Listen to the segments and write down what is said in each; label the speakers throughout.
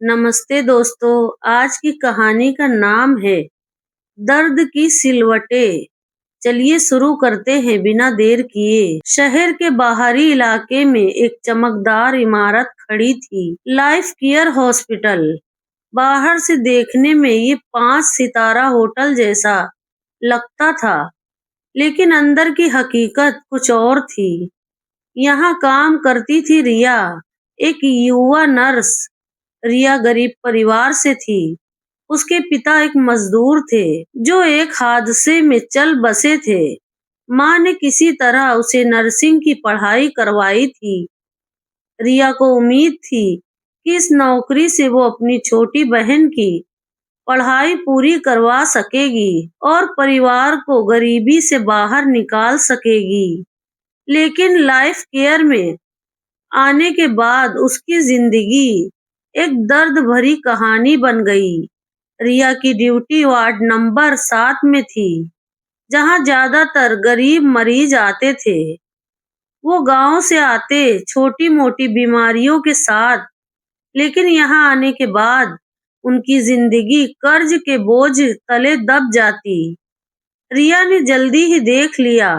Speaker 1: नमस्ते दोस्तों। आज की कहानी का नाम है दर्द की सिलवटें। चलिए शुरू करते हैं बिना देर किए। शहर के बाहरी इलाके में एक चमकदार इमारत खड़ी थी, लाइफ केयर हॉस्पिटल। बाहर से देखने में ये 5 सितारा होटल जैसा लगता था, लेकिन अंदर की हकीकत कुछ और थी। यहाँ काम करती थी रिया, एक युवा नर्स। रिया गरीब परिवार से थी। उसके पिता एक मजदूर थे जो एक हादसे में चल बसे थे। माँ ने किसी तरह उसे नर्सिंग की पढ़ाई करवाई थी। रिया को उम्मीद थी कि इस नौकरी से वो अपनी छोटी बहन की पढ़ाई पूरी करवा सकेगी और परिवार को गरीबी से बाहर निकाल सकेगी। लेकिन लाइफ केयर में आने के बाद उसकी जिंदगी एक दर्द भरी कहानी बन गई। रिया की ड्यूटी वार्ड नंबर 7 में थी, जहां ज्यादातर गरीब मरीज आते थे। वो गांव से आते छोटी मोटी बीमारियों के साथ, लेकिन यहाँ आने के बाद उनकी जिंदगी कर्ज के बोझ तले दब जाती। रिया ने जल्दी ही देख लिया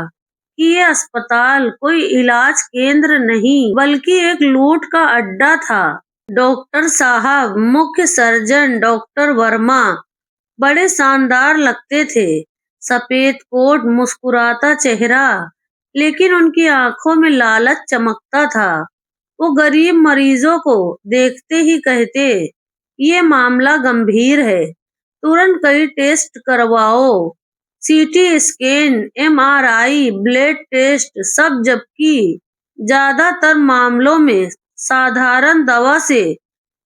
Speaker 1: कि ये अस्पताल कोई इलाज केंद्र नहीं, बल्कि एक लूट का अड्डा था। डॉक्टर साहब, मुख्य सर्जन डॉक्टर वर्मा बड़े शानदार लगते थे। सफेद कोट, मुस्कुराता चेहरा, लेकिन उनकी आंखों में लालच चमकता था। वो गरीब मरीजों को देखते ही कहते, ये मामला गंभीर है, तुरंत कई टेस्ट करवाओ, CT scan, MRI, blood test सब। जबकि ज्यादातर मामलों में साधारण दवा से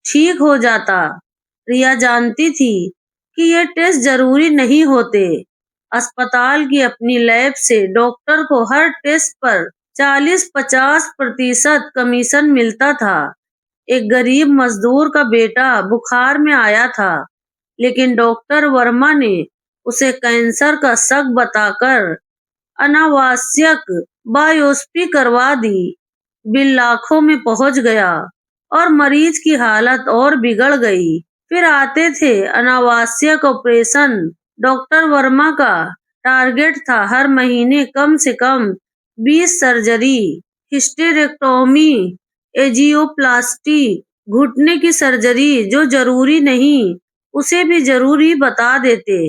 Speaker 1: ठीक हो जाता। रिया जानती थी कि ये टेस्ट जरूरी नहीं होते। अस्पताल की अपनी लैब से डॉक्टर को हर टेस्ट पर 40-50% कमीशन मिलता था। एक गरीब मजदूर का बेटा बुखार में आया था, लेकिन डॉक्टर वर्मा ने उसे कैंसर का शक बताकर अनावश्यक बायोप्सी करवा दी। बिल लाखों में पहुंच गया और मरीज की हालत और बिगड़ गई। फिर आते थे अनावश्यक ऑपरेशन। डॉक्टर वर्मा का टारगेट था हर महीने कम से कम 20 सर्जरी, हिस्टेरेक्टोमी, एजियोप्लास्टी, घुटने की सर्जरी। जो जरूरी नहीं उसे भी जरूरी बता देते।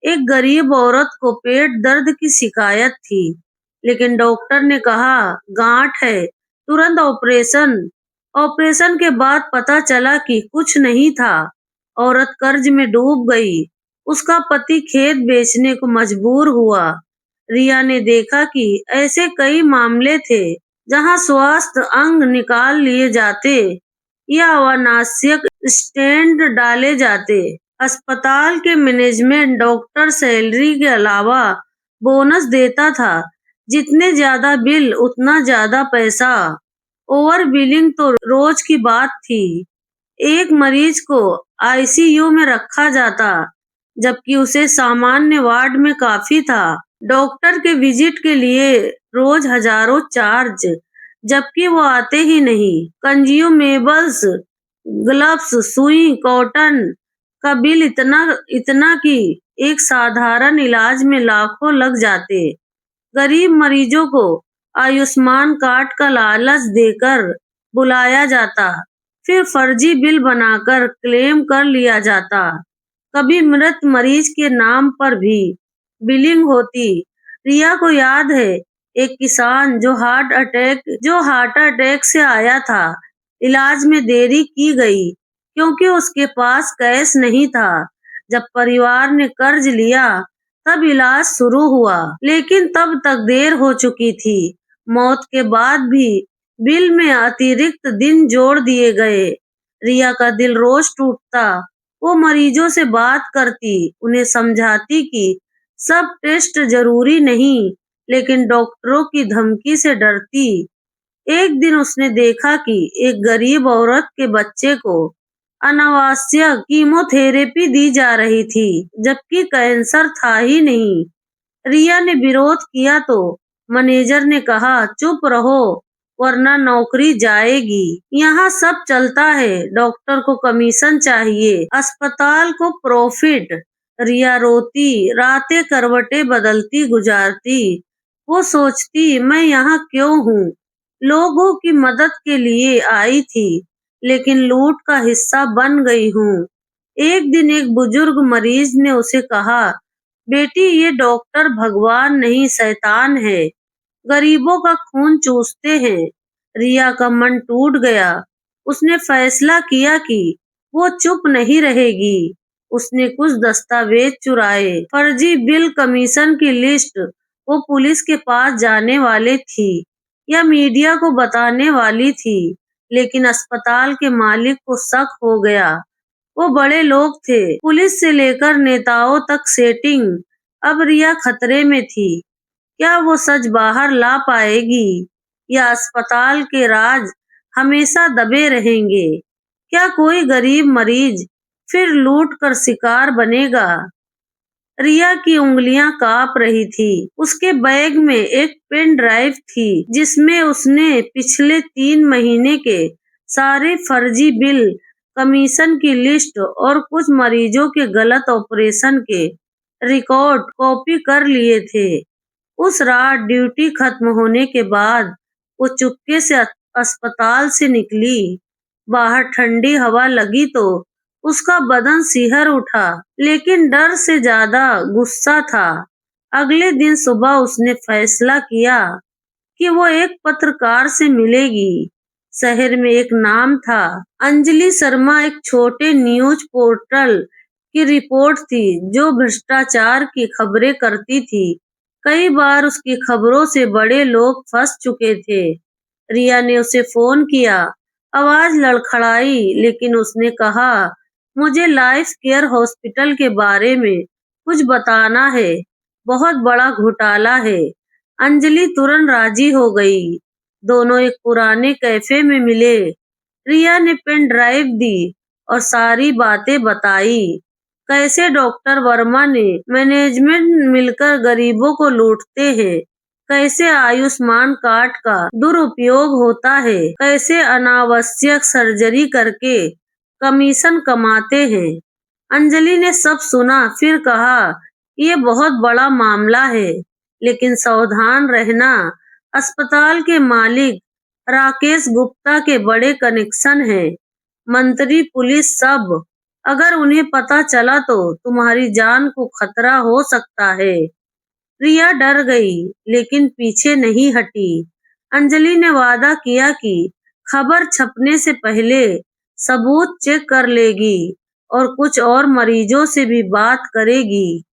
Speaker 1: एक गरीब औरत को पेट दर्द की शिकायत थी, लेकिन डॉक्टर ने कहा गांठ है, तुरंत ऑपरेशन। ऑपरेशन के बाद पता चला कि कुछ नहीं था। औरत कर्ज में डूब गई। उसका पति खेत बेचने को मजबूर हुआ। रिया ने देखा कि ऐसे कई मामले थे जहां स्वास्थ्य अंग निकाल लिए जाते या अनावश्यक स्टेंट डाले जाते। अस्पताल के मैनेजमेंट डॉक्टर सैलरी के अलावा बोनस देता था। जितने ज्यादा बिल उतना ज्यादा पैसा। ओवर बिलिंग तो रोज की बात थी। एक मरीज को आईसीयू में रखा जाता, जबकि उसे सामान्य वार्ड में काफी था। डॉक्टर के विजिट के लिए रोज हजारों चार्ज, जबकि वो आते ही नहीं। कंज्यूमेबल्स, ग्लव्स, सुई, कॉटन का बिल इतना इतना कि एक साधारण इलाज में लाखों लग जाते। गरीब मरीजों को आयुष्मान कार्ड का लालच देकर बुलाया जाता, फिर फर्जी बिल बनाकर क्लेम कर लिया जाता। कभी मृत मरीज के नाम पर भी बिलिंग होती। रिया को याद है एक किसान जो हार्ट अटैक से आया था। इलाज में देरी की गई क्योंकि उसके पास कैश नहीं था। जब परिवार ने कर्ज लिया तब इलाज शुरू हुआ, लेकिन तब तक देर हो चुकी थी। मौत के बाद भी बिल में अतिरिक्त दिन जोड़ दिए गए। रिया का दिल रोज टूटता। वो मरीजों से बात करती, उन्हें समझाती कि सब टेस्ट जरूरी नहीं, लेकिन डॉक्टरों की धमकी से डरती। एक दिन उसने देखा कि एक गरीब औरत के बच्चे को अनावश्यक कीमोथेरेपी दी जा रही थी, जबकि कैंसर था ही नहीं। रिया ने विरोध किया तो मैनेजर ने कहा चुप रहो, वरना नौकरी जाएगी। यहाँ सब चलता है, डॉक्टर को कमीशन चाहिए, अस्पताल को प्रॉफिट। रिया रोती, रातें करवटें बदलती गुजारती। वो सोचती, मैं यहाँ क्यों हूँ? लोगों की मदद के लिए आई थी, लेकिन लूट का हिस्सा बन गई हूँ। एक दिन एक बुजुर्ग मरीज ने उसे कहा, बेटी ये डॉक्टर भगवान नहीं शैतान है, गरीबों का खून चूसते हैं। रिया का मन टूट गया। उसने फैसला किया कि वो चुप नहीं रहेगी। उसने कुछ दस्तावेज चुराए, फर्जी बिल, कमीशन की लिस्ट। वो पुलिस के पास जाने वाले थी या मीडिया को बताने वाली थी, लेकिन अस्पताल के मालिक को शक हो गया। वो बड़े लोग थे, पुलिस से लेकर नेताओं तक सेटिंग। अब रिया खतरे में थी। क्या वो सच बाहर ला पाएगी या अस्पताल के राज हमेशा दबे रहेंगे? क्या कोई गरीब मरीज फिर लूट कर शिकार बनेगा? रिया की उंगलियां कांप रही थी। उसके बैग में एक पेन ड्राइव थी जिसमें उसने पिछले 3 महीने के सारे फर्जी बिल, कमीशन की लिस्ट और कुछ मरीजों के गलत ऑपरेशन के रिकॉर्ड कॉपी कर लिए थे। उस रात ड्यूटी खत्म होने के बाद वो चुपके से अस्पताल से निकली। बाहर ठंडी हवा लगी तो उसका बदन सिहर उठा, लेकिन डर से ज्यादा गुस्सा था। अगले दिन सुबह उसने फैसला किया कि वो एक पत्रकार से मिलेगी। शहर में एक नाम था, अंजलि शर्मा, एक छोटे न्यूज पोर्टल की रिपोर्ट थी जो भ्रष्टाचार की खबरें करती थी। कई बार उसकी खबरों से बड़े लोग फंस चुके थे। रिया ने उसे फोन किया, आवाज लड़खड़ाई, लेकिन उसने कहा, मुझे लाइफ केयर हॉस्पिटल के बारे में कुछ बताना है, बहुत बड़ा घोटाला है। अंजलि तुरंत राजी हो गई। दोनों एक पुराने कैफे में मिले। रिया ने पेन ड्राइव दी और सारी बातें बताई। कैसे डॉक्टर वर्मा ने मैनेजमेंट मिलकर गरीबों को लूटते हैं, कैसे आयुष्मान कार्ड का दुरुपयोग होता है, कैसे अनावश्यक सर्जरी करके कमीशन कमाते हैं। अंजलि ने सब सुना, फिर कहा, ये बहुत बड़ा मामला है, लेकिन सावधान रहना। अस्पताल के मालिक राकेश गुप्ता के बड़े कनेक्शन हैं, मंत्री, पुलिस, सब। अगर उन्हें पता चला तो तुम्हारी जान को खतरा हो सकता है। रिया डर गई, लेकिन पीछे नहीं हटी। अंजलि ने वादा किया कि खबर छपने से पहले सबूत चेक कर लेगी और कुछ और मरीजों से भी बात करेगी।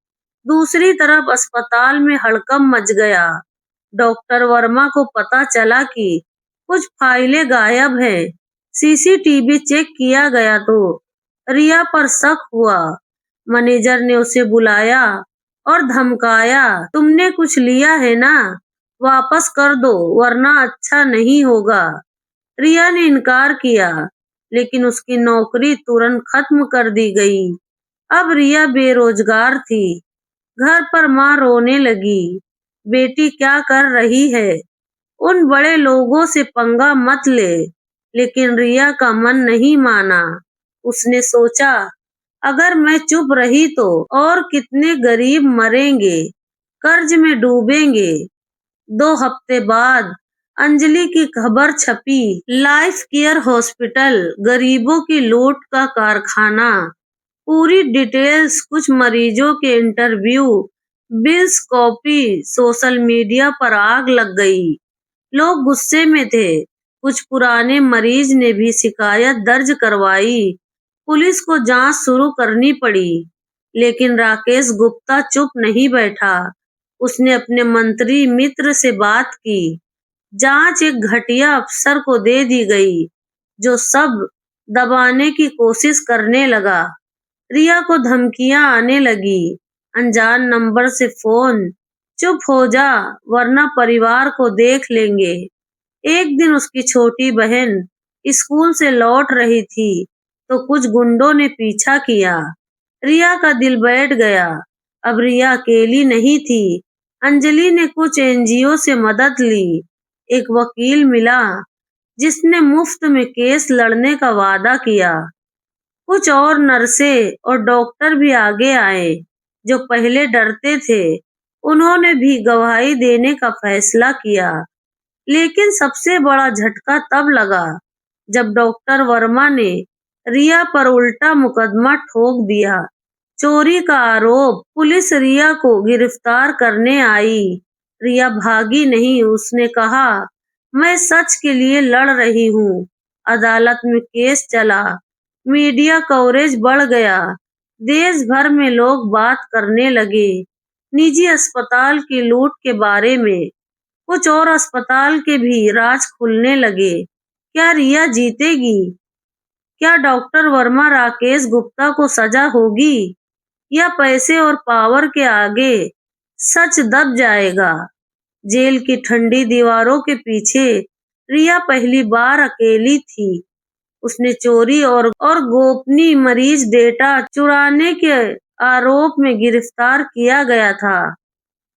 Speaker 1: दूसरी तरफ अस्पताल में हड़कंप मच गया। डॉक्टर वर्मा को पता चला कि कुछ फाइलें गायब हैं। सीसीटीवी चेक किया गया तो रिया पर शक हुआ। मैनेजर ने उसे बुलाया और धमकाया, तुमने कुछ लिया है ना, वापस कर दो वरना अच्छा नहीं होगा। रिया ने इनकार किया, लेकिन उसकी नौकरी तुरंत खत्म कर दी गई। अब रिया बेरोजगार थी। घर पर माँ रोने लगी, बेटी क्या कर रही है, उन बड़े लोगों से पंगा मत ले। लेकिन रिया का मन नहीं माना। उसने सोचा, अगर मैं चुप रही तो और कितने गरीब मरेंगे, कर्ज में डूबेंगे। 2 हफ्ते बाद अंजलि की खबर छपी, लाइफ केयर हॉस्पिटल, गरीबों की लूट का कारखाना। पूरी डिटेल्स, कुछ मरीजों के interview, bills, copy. Social media पर आग लग गई। लोग गुस्से में थे। कुछ पुराने मरीज ने भी शिकायत दर्ज करवाई। पुलिस को जांच शुरू करनी पड़ी, लेकिन राकेश गुप्ता चुप नहीं बैठा। उसने अपने मंत्री मित्र से बात की। जांच एक घटिया अफसर को दे दी गई, जो सब दबाने की कोशिश करने लगा। रिया को धमकियां आने लगी, अनजान नंबर से फोन, चुप हो जा वरना परिवार को देख लेंगे। एक दिन उसकी छोटी बहन स्कूल से लौट रही थी तो कुछ गुंडों ने पीछा किया। रिया का दिल बैठ गया। अब रिया अकेली नहीं थी। अंजलि ने कुछ एनजीओ से मदद ली। एक वकील मिला जिसने मुफ्त में केस लड़ने का वादा किया। कुछ और नर्सें और डॉक्टर भी आगे आए जो पहले डरते थे। उन्होंने भी गवाही देने का फैसला किया। लेकिन सबसे बड़ा झटका तब लगा जब डॉक्टर वर्मा ने रिया पर उल्टा मुकदमा ठोक दिया। चोरी का आरोप। पुलिस रिया को गिरफ्तार करने आई। रिया भागी नहीं, उसने कहा, मैं सच के लिए लड़ रही हूँ। अदालत में केस चला, मीडिया कवरेज बढ़ गया, देश भर में लोग बात करने लगे निजी अस्पताल की लूट के बारे में। कुछ और अस्पताल के भी राज खुलने लगे। क्या रिया जीतेगी? क्या डॉक्टर वर्मा राकेश गुप्ता को सजा होगी या पैसे और पावर के आगे सच दब जाएगा? जेल की ठंडी दीवारों के पीछे रिया पहली बार अकेली थी। उसने चोरी और गोपनीय मरीज डेटा चुराने के आरोप में गिरफ्तार किया गया था।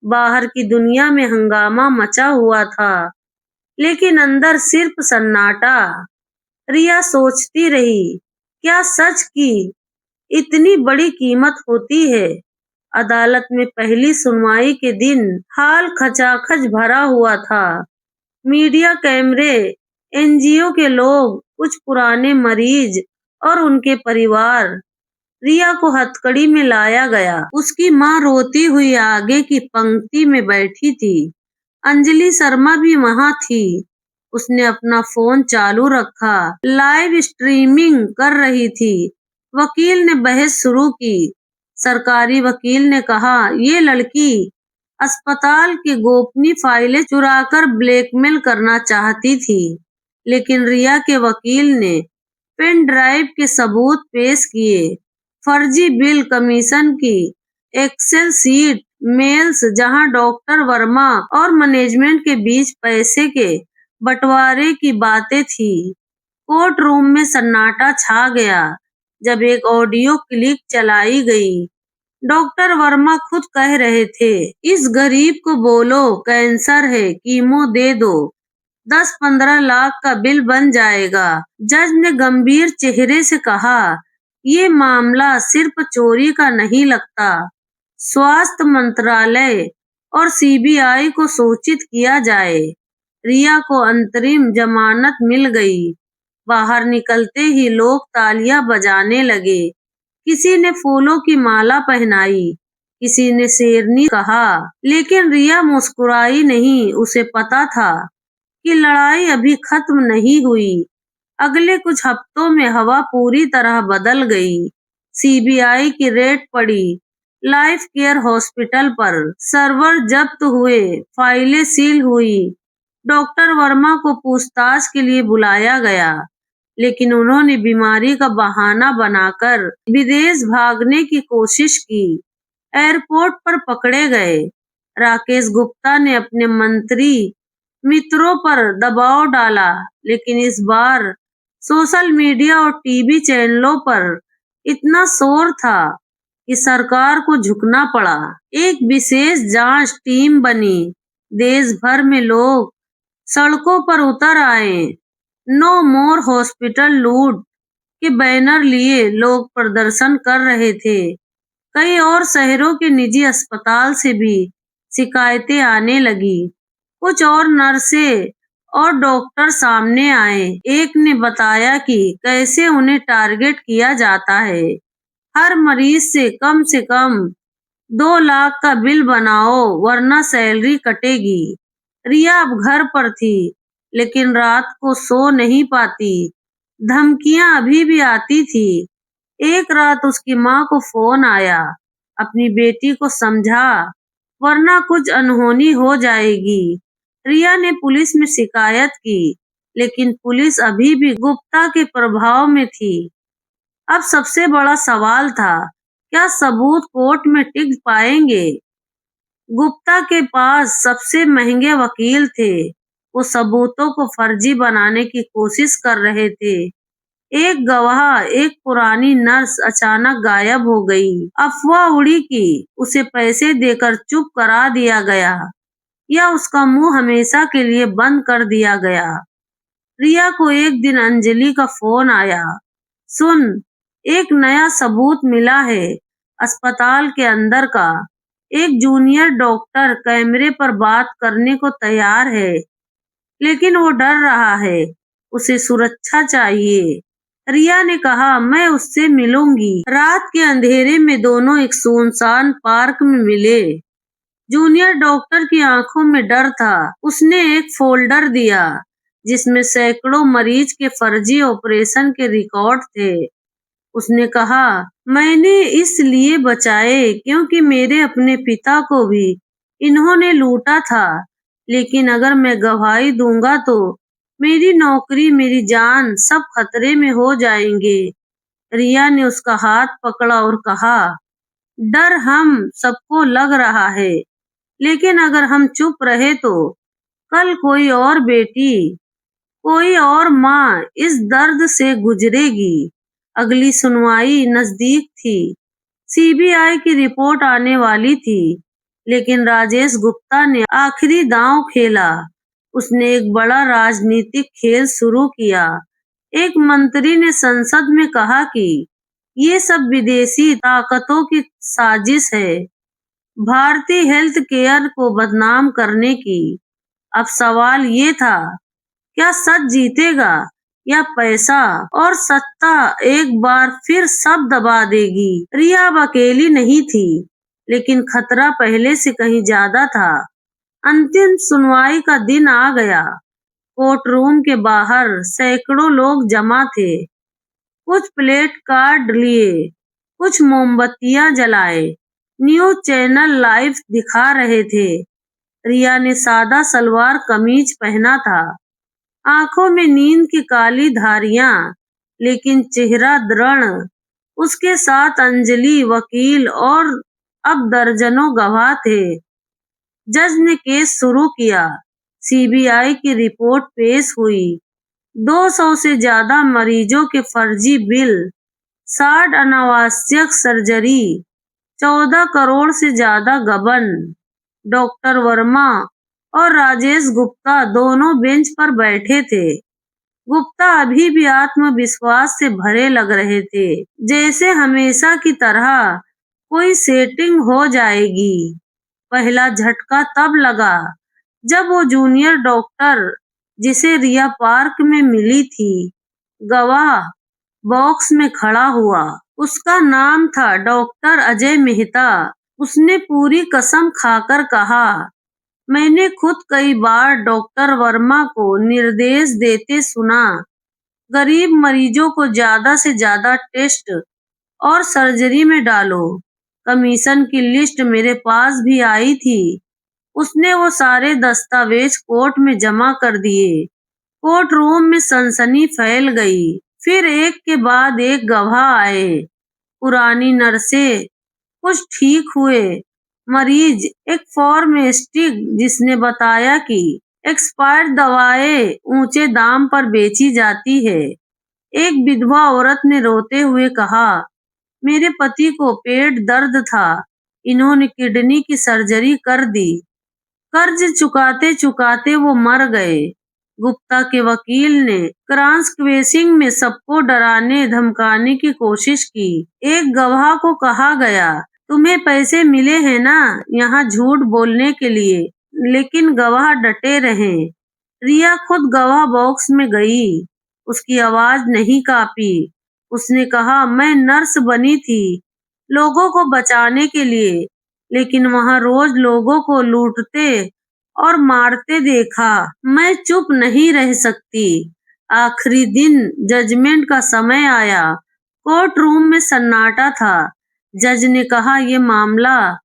Speaker 1: बाहर की दुनिया में हंगामा मचा हुआ था, लेकिन अंदर सिर्फ सन्नाटा। रिया सोचती रही, क्या सच की इतनी बड़ी कीमत होती है? अदालत में पहली सुनवाई के दिन हाल खचाखच भरा हुआ था। मीडिया, कैमरे, एनजीओ के लोग, कुछ पुराने मरीज और उनके परिवार। रिया को हथकड़ी में लाया गया। उसकी माँ रोती हुई आगे की पंक्ति में बैठी थी। अंजलि शर्मा भी वहां थी। उसने अपना फोन चालू रखा, लाइव स्ट्रीमिंग कर रही थी। वकील ने बहस शुरू की। सरकारी वकील ने कहा, ये लड़की अस्पताल की गोपनीय फाइलें चुराकर ब्लैकमेल करना चाहती थी। लेकिन रिया के वकील ने पेन ड्राइव के सबूत पेश किए, फर्जी बिल, कमीशन की एक्सेल सीट, मेल्स जहां डॉक्टर वर्मा और मैनेजमेंट के बीच पैसे के बंटवारे की बातें थी। कोर्ट रूम में सन्नाटा छा गया जब एक ऑडियो क्लिप चलाई गई। डॉक्टर वर्मा खुद कह रहे थे, इस गरीब को बोलो कैंसर है, कीमो दे दो, 10-15 लाख का बिल बन जाएगा। जज ने गंभीर चेहरे से कहा, ये मामला सिर्फ चोरी का नहीं लगता। स्वास्थ्य मंत्रालय और सीबीआई को सूचित किया जाए। रिया को अंतरिम जमानत मिल गई। बाहर निकलते ही लोग तालियां बजाने लगे। किसी ने फूलों की माला पहनाई, किसी ने शेरनी कहा, लेकिन रिया मुस्कुराई नहीं। उसे पता था कि लड़ाई अभी खत्म नहीं हुई। अगले कुछ हफ्तों में हवा पूरी तरह बदल गई। सीबीआई की रेड पड़ी लाइफ केयर हॉस्पिटल पर। सर्वर जब्त हुए, फाइलें सील हुई। डॉक्टर वर्मा को पूछताछ के लिए बुलाया गया, लेकिन उन्होंने बीमारी का बहाना बनाकर विदेश भागने की कोशिश की। एयरपोर्ट पर पकड़े गए। राकेश गुप्ता ने अपने मंत्री मित्रों पर दबाव डाला, लेकिन इस बार सोशल मीडिया और टीवी चैनलों पर इतना शोर था कि सरकार को झुकना पड़ा। एक विशेष जांच टीम बनी। देश भर में लोग सड़कों पर उतर आए। नो मोर हॉस्पिटल लूट के बैनर लिए लोग प्रदर्शन कर रहे थे। कई और शहरों के निजी अस्पताल से भी शिकायतें आने लगी। कुछ और नर्सें और डॉक्टर सामने आए। एक ने बताया कि कैसे उन्हें टारगेट किया जाता है। हर मरीज से कम 2 लाख का बिल बनाओ वरना सैलरी कटेगी। रिया अब घर पर थी, लेकिन रात को सो नहीं पाती। धमकियां अभी भी आती थी। एक रात उसकी माँ को फोन आया, अपनी बेटी को समझा वरना कुछ अनहोनी हो जाएगी। रिया ने पुलिस में शिकायत की, लेकिन पुलिस अभी भी गुप्ता के प्रभाव में थी। अब सबसे बड़ा सवाल था, क्या सबूत कोर्ट में टिक पाएंगे? गुप्ता के पास सबसे महंगे वकील थे। वो सबूतों को फर्जी बनाने की कोशिश कर रहे थे। एक गवाह, एक पुरानी नर्स अचानक गायब हो गई। अफवाह उड़ी कि उसे पैसे देकर चुप करा दिया गया। या उसका मुंह हमेशा के लिए बंद कर दिया गया। रिया को एक दिन अंजलि का फोन आया। सुन, एक नया सबूत मिला है अस्पताल के अंदर का। एक जूनियर डॉक्टर कैमरे पर बात करने को तैयार है, लेकिन वो डर रहा है। उसे सुरक्षा चाहिए। रिया ने कहा, मैं उससे मिलूंगी। रात के अंधेरे में दोनों एक सुनसान पार्क में मिले। जूनियर डॉक्टर की आंखों में डर था। उसने एक फोल्डर दिया जिसमें सैकड़ों मरीज के फर्जी ऑपरेशन के रिकॉर्ड थे। उसने कहा, मैंने इसलिए बचाए क्योंकि मेरे अपने पिता को भी इन्होंने लूटा था। लेकिन अगर मैं गवाही दूंगा तो मेरी नौकरी, मेरी जान सब खतरे में हो जाएंगे। रिया ने उसका हाथ पकड़ा और कहा, डर हम सबको लग रहा है, लेकिन अगर हम चुप रहे तो कल कोई और बेटी, कोई और माँ इस दर्द से गुजरेगी। अगली सुनवाई नजदीक थी। सीबीआई की रिपोर्ट आने वाली थी, लेकिन राजेश गुप्ता ने आखिरी दांव खेला। उसने एक बड़ा राजनीतिक खेल शुरू किया। एक मंत्री ने संसद में कहा कि ये सब विदेशी ताकतों की साजिश है, भारतीय हेल्थ केयर को बदनाम करने की। अब सवाल ये था, क्या सच जीतेगा या पैसा और सत्ता एक बार फिर सब दबा देगी। रिया अब अकेली नहीं थी, लेकिन खतरा पहले से कहीं ज्यादा था। अंतिम सुनवाई का दिन आ गया। कोर्ट रूम के बाहर सैकड़ों लोग जमा थे। कुछ प्लेट कार्ड लिए, कुछ मोमबत्तियां जलाए। न्यूज चैनल लाइव दिखा रहे थे। रिया ने सादा सलवार कमीज पहना था, आंखों में नींद की काली धारियां, लेकिन चेहरा दृढ़। उसके साथ अंजलि, वकील और अब दर्जनों गवाह थे। जज ने केस शुरू किया। सीबीआई की रिपोर्ट पेश हुई। 200 से ज्यादा मरीजों के फर्जी बिल, 60 अनावश्यक सर्जरी, 14 करोड़ से ज्यादा गबन। डॉक्टर वर्मा और राजेश गुप्ता दोनों बेंच पर बैठे थे। गुप्ता अभी भी आत्मविश्वास से भरे लग रहे थे, जैसे हमेशा की तरह कोई सेटिंग हो जाएगी। पहला झटका तब लगा जब वो जूनियर डॉक्टर जिसे रिया पार्क में मिली थी, गवाह बॉक्स में खड़ा हुआ। उसका नाम था डॉक्टर अजय मेहता। उसने पूरी कसम खाकर कहा, मैंने खुद कई बार डॉक्टर वर्मा को निर्देश देते सुना, गरीब मरीजों को ज्यादा से ज्यादा टेस्ट और सर्जरी में डालो। कमीशन की लिस्ट मेरे पास भी आई थी। उसने वो सारे दस्तावेज कोर्ट में जमा कर दिए। कोर्ट रूम में सनसनी फैल गई। फिर एक के बाद एक गवाह आए। पुरानी नर्सें, कुछ ठीक हुए मरीज, एक फार्मासिस्ट जिसने बताया कि एक्सपायर्ड दवाएं ऊंचे दाम पर बेची जाती है। एक विधवा औरत ने रोते हुए कहा, मेरे पति को पेट दर्द था, इन्होंने किडनी की सर्जरी कर दी। कर्ज चुकाते चुकाते वो मर गए। गुप्ता के वकील ने क्रॉस क्वेश्चनिंग में सबको डराने धमकाने की कोशिश की। एक गवाह को कहा गया, तुम्हें पैसे मिले हैं ना यहाँ झूठ बोलने के लिए। लेकिन गवाह डटे रहे। रिया खुद गवाह बॉक्स में गई। उसकी आवाज नहीं कांपी। उसने कहा, मैं नर्स बनी थी लोगों को बचाने के लिए, लेकिन वहां रोज लोगों को लूटते और मारते देखा। मैं चुप नहीं रह सकती। आखिरी दिन जजमेंट का समय आया। कोर्ट रूम में सन्नाटा था। जज ने कहा, ये मामला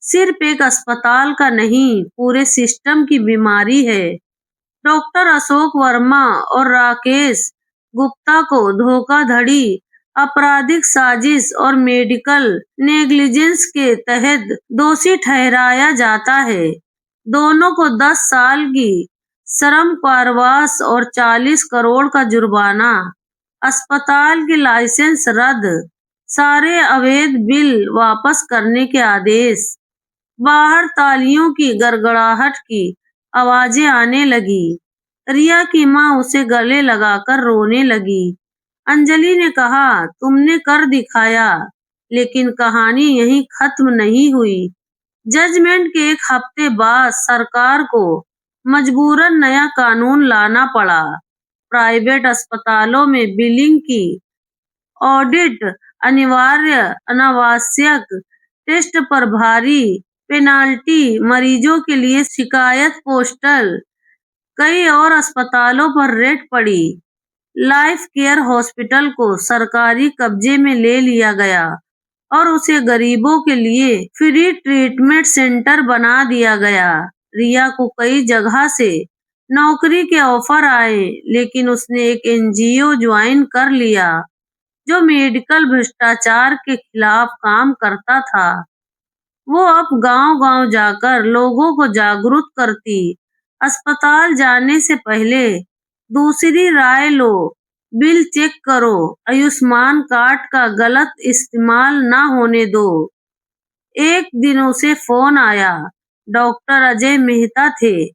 Speaker 1: सिर्फ एक अस्पताल का नहीं, पूरे सिस्टम की बीमारी है। डॉक्टर अशोक वर्मा और राकेश गुप्ता को धोखाधड़ी, आपराधिक साजिश और मेडिकल नेग्लिजेंस के तहत दोषी ठहराया जाता है। दोनों को 10 साल की श्रम कारावास और 40 करोड़ का जुर्माना। अस्पताल की लाइसेंस रद्द, सारे अवैध बिल वापस करने के आदेश। बाहर तालियों की गड़गड़ाहट की आवाजें आने लगी। रिया की माँ उसे गले लगाकर रोने लगी। अंजलि ने कहा, तुमने कर दिखाया, लेकिन कहानी यहीं खत्म नहीं हुई। जजमेंट के एक हफ्ते बाद सरकार को मजबूरन नया कानून लाना पड़ा। प्राइवेट अस्पतालों में बिलिंग की ऑडिट अनिवार्य, अनावश्यक टेस्ट पर भारी पेनाल्टी, मरीजों के लिए शिकायत पोस्टल, कई और अस्पतालों पर रेड पड़ी। लाइफ केयर हॉस्पिटल को सरकारी कब्जे में ले लिया गया और उसे गरीबों के लिए फ्री ट्रीटमेंट सेंटर बना दिया गया। रिया को कई जगह से नौकरी के ऑफर आए, लेकिन उसने एक एनजीओ ज्वाइन कर लिया जो मेडिकल भ्रष्टाचार के खिलाफ काम करता था। वो अब गांव-गांव जाकर लोगों को जागरूक करती। अस्पताल जाने से पहले दूसरी राय लो, बिल चेक करो, आयुष्मान कार्ड का गलत इस्तेमाल ना होने दो। एक दिन उसे फोन आया। डॉक्टर अजय मेहता थे।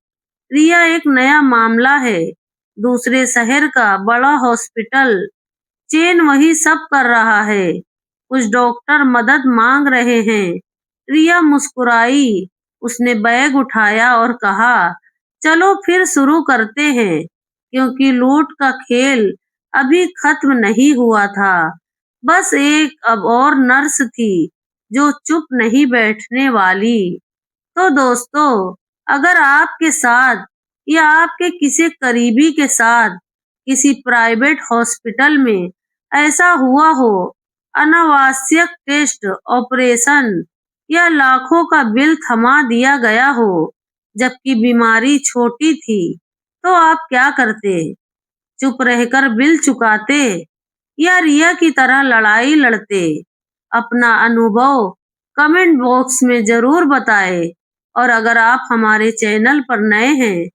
Speaker 1: रिया, एक नया मामला है। दूसरे शहर का बड़ा हॉस्पिटल चेन वही सब कर रहा है। कुछ डॉक्टर मदद मांग रहे हैं। रिया मुस्कुराई। उसने बैग उठाया और कहा, चलो फिर शुरू करते हैं, क्योंकि लूट का खेल अभी खत्म नहीं हुआ था। बस एक अब और नर्स थी जो चुप नहीं बैठने वाली। तो दोस्तों, अगर आपके साथ या आपके किसी करीबी के साथ किसी प्राइवेट हॉस्पिटल में ऐसा हुआ हो, अनावश्यक टेस्ट, ऑपरेशन या लाखों का बिल थमा दिया गया हो, जबकि बीमारी छोटी थी, तो आप क्या करते? चुप रहकर बिल चुकाते या रिया की तरह लड़ाई लड़ते? अपना अनुभव कमेंट बॉक्स में जरूर बताएं। और अगर आप हमारे चैनल पर नए हैं,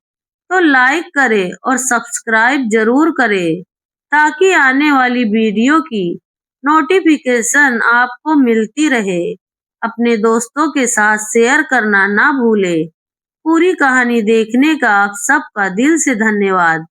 Speaker 1: तो लाइक करें और सब्सक्राइब जरूर करें, ताकि आने वाली वीडियो की नोटिफिकेशन आपको मिलती रहे। अपने दोस्तों के साथ शेयर करना ना भूलें। पूरी कहानी देखने का आप सबका दिल से धन्यवाद।